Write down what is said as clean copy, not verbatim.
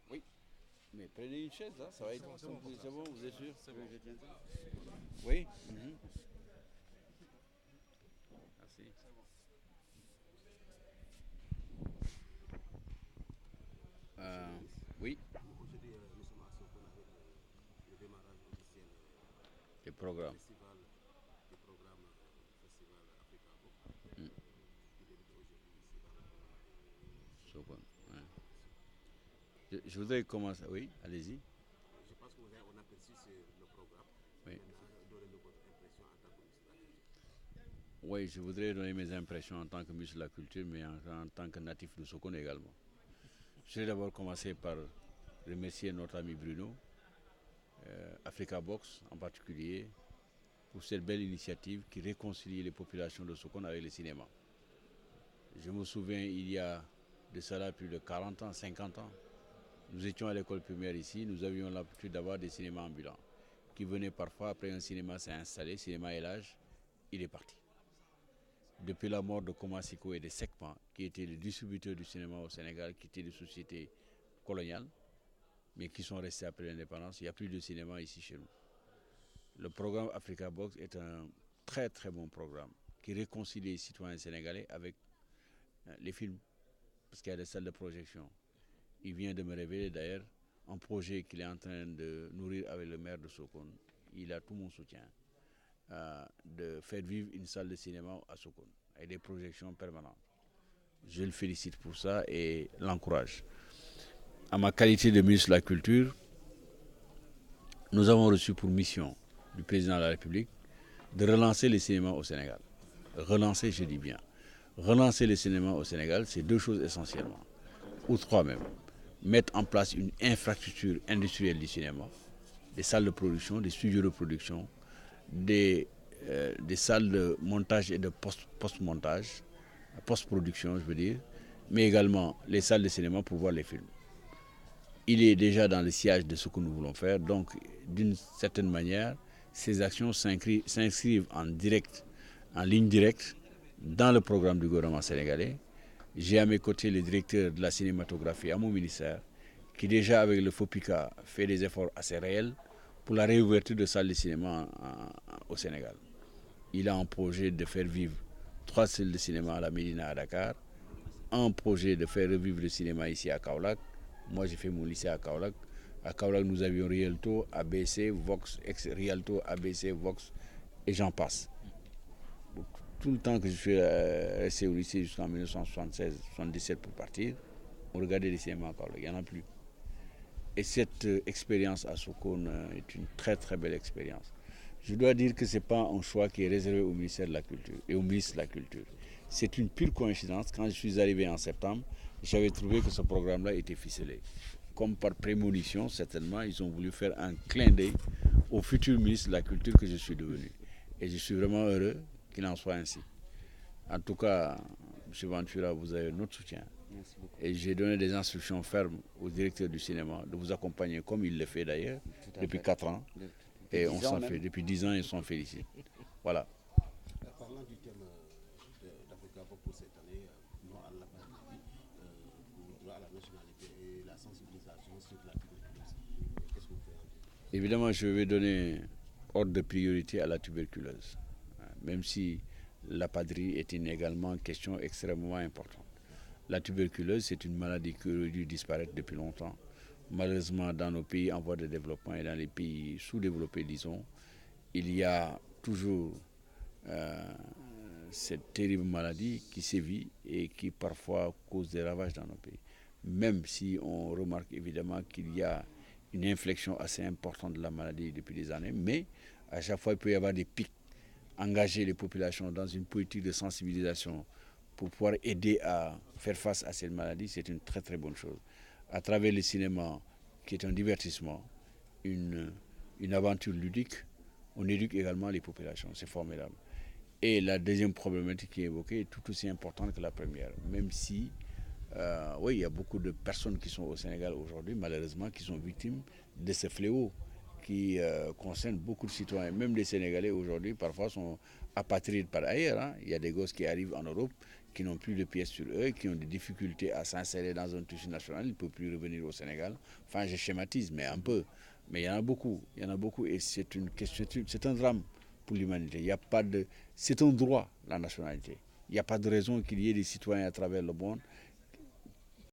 Oui, mais prenez une chaise, là, ça va être... C'est bon, vous êtes sûr? C'est bon. Je tiens ça. Oui. Mhm. Merci. Euh, oui, Aujourd'hui, nous sommes à Sokone avec le démarrage officiel les du programmes. festival, du programme Festival Africa Book, Mm. qui débute aujourd'hui ici dans la commune So, bon, ouais. de Sokone. Je voudrais commencer. Oui, allez-y. Je pense que vous avez un aperçu sur le programme. Oui. Maintenant, donnez-nous votre impression en tant que ministre de la Culture. Oui, je voudrais donner mes impressions en tant que ministre de la Culture, mais en tant que natif de Sokone également. Je vais d'abord commencer par remercier notre ami Bruno, Africa Box en particulier, pour cette belle initiative qui réconcilie les populations de Sokone avec le cinéma. Je me souviens, il y a de cela plus de 40 ans, 50 ans, nous étions à l'école primaire ici, nous avions l'habitude d'avoir des cinémas ambulants qui venaient parfois, après un cinéma s'est installé, cinéma Elage, il est parti. Depuis la mort de Komasiko et de Sekman, qui étaient les distributeurs du cinéma au Sénégal, qui étaient des sociétés coloniales, mais qui sont restés après l'indépendance, il n'y a plus de cinéma ici chez nous. Le programme Africa Box est un très très bon programme qui réconcilie les citoyens sénégalais avec les films, parce qu'il y a des salles de projection. Il vient de me révéler d'ailleurs un projet qu'il est en train de nourrir avec le maire de Sokone. Il a tout mon soutien de faire vivre une salle de cinéma à Sokone avec des projections permanentes. Je le félicite pour ça et l'encourage. À ma qualité de ministre de la Culture, nous avons reçu pour mission du président de la République de relancer les cinémas au Sénégal. Relancer, je dis bien. Relancer les cinémas au Sénégal, c'est deux choses essentiellement, ou trois même. Mettre en place une infrastructure industrielle du cinéma, des salles de production, des studios de production, des salles de montage et de post-montage, post-production, je veux dire, mais également les salles de cinéma pour voir les films. Il est déjà dans le sillage de ce que nous voulons faire, donc d'une certaine manière, ces actions s'inscrivent en direct, en ligne directe, dans le programme du gouvernement sénégalais. J'ai à mes côtés le directeur de la cinématographie à mon ministère, qui déjà avec le FOPICA fait des efforts assez réels pour la réouverture de salles de cinéma au Sénégal. Il a un projet de faire vivre 3 salles de cinéma à la Médina à Dakar, un projet de faire revivre le cinéma ici à Kaolack. Moi, j'ai fait mon lycée à Kaolack. À Kaolack, nous avions Rialto, ABC, Vox, ex-Rialto, ABC, Vox, et j'en passe. Tout le temps que je suis resté au lycée jusqu'en 1976-77 pour partir, on regardait les cinémas à Kaolack. Il n'y en a plus. Et cette expérience à Sokone est une très très belle expérience. Je dois dire que ce n'est pas un choix qui est réservé au ministère de la Culture et au ministre de la Culture. C'est une pure coïncidence. Quand je suis arrivé en septembre, j'avais trouvé que ce programme-là était ficelé. Comme par prémonition, certainement, ils ont voulu faire un clin d'œil au futur ministre de la Culture que je suis devenu. Et je suis vraiment heureux qu'il en soit ainsi. En tout cas, M. Ventura, vous avez notre soutien. Merci beaucoup. Et j'ai donné des instructions fermes au directeur du cinéma de vous accompagner, comme il le fait d'ailleurs, depuis 4 ans. Et on s'en fait, depuis 10 ans, ils s'en félicitent. Voilà. Parlant du thème d'Africa Book pour cette année, droit à l'apartheid, droit à la nationalité et la sensibilisation sur la tuberculose, qu'est-ce que vous pouvez en dire? Évidemment, je vais donner ordre de priorité à la tuberculose, même si la padrie est également une question extrêmement importante. La tuberculose, c'est une maladie qui aurait dû disparaître depuis longtemps. Malheureusement, dans nos pays en voie de développement et dans les pays sous-développés, disons, il y a toujours euh, cette terrible maladie qui sévit et qui parfois cause des ravages dans nos pays. Même si on remarque évidemment qu'il y a une inflexion assez importante de la maladie depuis des années, mais à chaque fois il peut y avoir des pics. Engager les populations dans une politique de sensibilisation pour pouvoir aider à faire face à cette maladie, c'est une très très bonne chose. À travers le cinéma, qui est un divertissement, une, une aventure ludique, on éduque également les populations, c'est formidable. Et la deuxième problématique qui est évoquée est tout aussi importante que la première, même si, oui, il y a beaucoup de personnes qui sont au Sénégal aujourd'hui, malheureusement, qui sont victimes de ce fléau qui concerne beaucoup de citoyens, même les Sénégalais aujourd'hui, parfois sont apatrides par ailleurs. Hein. Il y a des gosses qui arrivent en Europe, qui n'ont plus de pièces sur eux, qui ont des difficultés à s'insérer dans un tissu national, ils ne peuvent plus revenir au Sénégal. Enfin, je schématise, mais un peu. Mais il y en a beaucoup, et c'est une question, c'est un drame pour l'humanité. Il y a pas de, c'est un droit, la nationalité. Il n'y a pas de raison qu'il y ait des citoyens à travers le monde